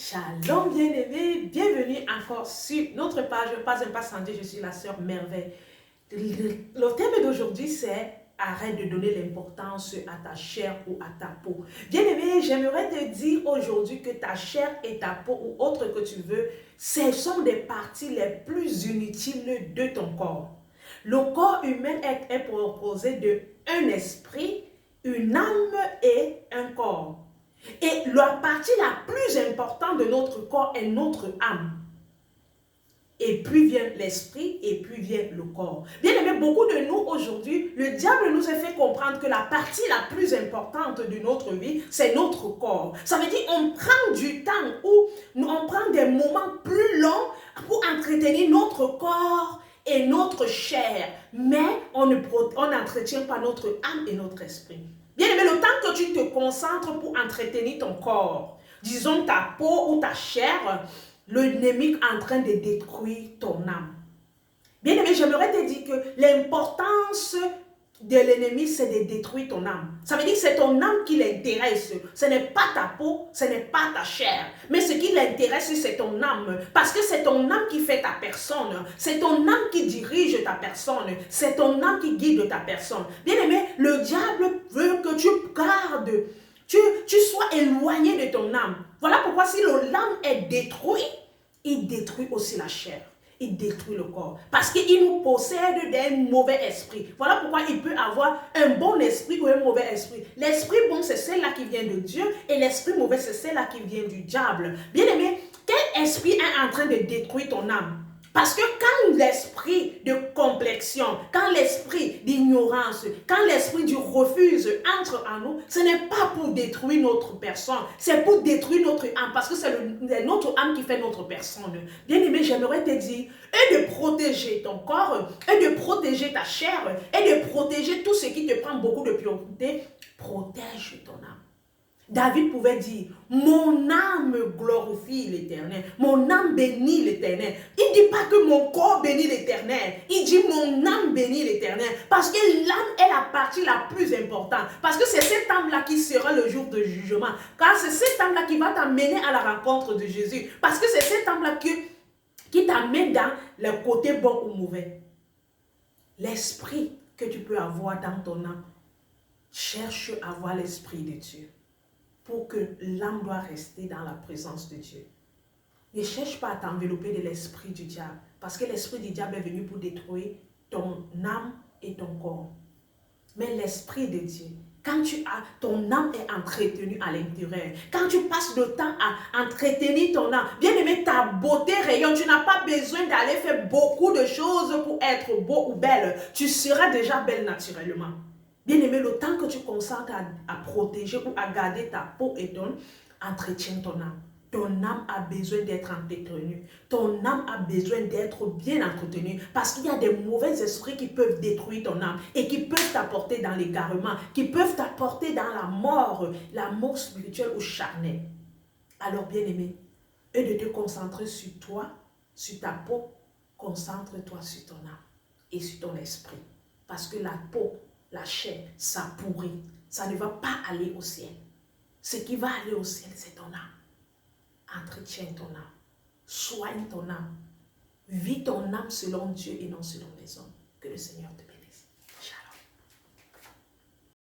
Shalom bien-aimés, bienvenue encore sur notre page Pas un pas santé, je suis la sœur Merveille. Le thème d'aujourd'hui c'est arrête de donner l'importance à ta chair ou à ta peau. Bien-aimé, j'aimerais te dire aujourd'hui que ta chair et ta peau ou autre que tu veux, ce sont des parties les plus inutiles de ton corps. Le corps humain est composé d'un esprit, une âme et un corps. Et la partie la plus importante de notre corps est notre âme. Et puis vient l'esprit, et puis vient le corps. Bien aimé, beaucoup de nous aujourd'hui, le diable nous a fait comprendre que la partie la plus importante de notre vie, c'est notre corps. Ça veut dire qu'on prend du temps ou on prend des moments plus longs pour entretenir notre corps et notre chair. Mais on n'entretient pas notre âme et notre esprit. Bien aimé, le temps que tu te concentres pour entretenir ton corps, disons ta peau ou ta chair, l'ennemi est en train de détruire ton âme. Bien aimé, j'aimerais te dire que l'importance de l'ennemi, c'est de détruire ton âme. Ça veut dire que c'est ton âme qui l'intéresse. Ce n'est pas ta peau, ce n'est pas ta chair. Mais ce qui l'intéresse, c'est ton âme. Parce que c'est ton âme qui fait ta personne. C'est ton âme qui dirige ta personne. C'est ton âme qui guide ta personne. Bien aimé, le diable veut que tu gardes, tu sois éloigné de ton âme. Voilà pourquoi si l'âme est détruite, il détruit aussi la chair. Il détruit le corps. Parce qu'il nous possède d'un mauvais esprit. Voilà pourquoi il peut avoir un bon esprit ou un mauvais esprit. L'esprit bon, c'est celle-là qui vient de Dieu. Et l'esprit mauvais, c'est celle-là qui vient du diable. Bien aimé, quel esprit est en train de détruire ton âme? Parce que quand l'esprit de complexion, quand l'esprit d'ignorance, quand l'esprit du refus entre en nous, ce n'est pas pour détruire notre personne, c'est pour détruire notre âme, parce que c'est notre âme qui fait notre personne. Bien aimé, j'aimerais te dire, et de protéger ton corps, et de protéger ta chair, et de protéger tout ce qui te prend beaucoup de priorité, protège ton âme. David pouvait dire, mon âme glorifie l'Éternel, mon âme bénit l'Éternel. Il ne dit pas que mon corps bénit l'Éternel, il dit mon âme bénit l'Éternel. Parce que l'âme est la partie la plus importante. Parce que c'est cette âme-là qui sera le jour de jugement. Car c'est cette âme-là qui va t'amener à la rencontre de Jésus. Parce que c'est cette âme-là qui t'amène dans le côté bon ou mauvais. L'esprit que tu peux avoir dans ton âme, cherche à avoir l'esprit de Dieu. Pour que l'âme doit rester dans la présence de Dieu. Ne cherche pas à t'envelopper de l'esprit du diable, parce que l'esprit du diable est venu pour détruire ton âme et ton corps. Mais l'esprit de Dieu, quand ton âme est entretenue à l'intérieur, quand tu passes le temps à entretenir ton âme, bien aimé, ta beauté rayonne, tu n'as pas besoin d'aller faire beaucoup de choses pour être beau ou belle, tu seras déjà belle naturellement. Bien aimé, le temps que tu concentres à protéger ou à garder ta peau et ton entretien ton âme. Ton âme a besoin d'être entretenue. Ton âme a besoin d'être bien entretenue. Parce qu'il y a des mauvais esprits qui peuvent détruire ton âme et qui peuvent t'apporter dans l'égarement, qui peuvent t'apporter dans la mort spirituelle ou charnelle. Alors, bien aimé, au lieu de te concentrer sur toi, sur ta peau, concentre-toi sur ton âme et sur ton esprit. Parce que la peau, la chair, ça pourrit. Ça ne va pas aller au ciel. Ce qui va aller au ciel, c'est ton âme. Entretiens ton âme. Soigne ton âme. Vis ton âme selon Dieu et non selon les hommes. Que le Seigneur te bénisse.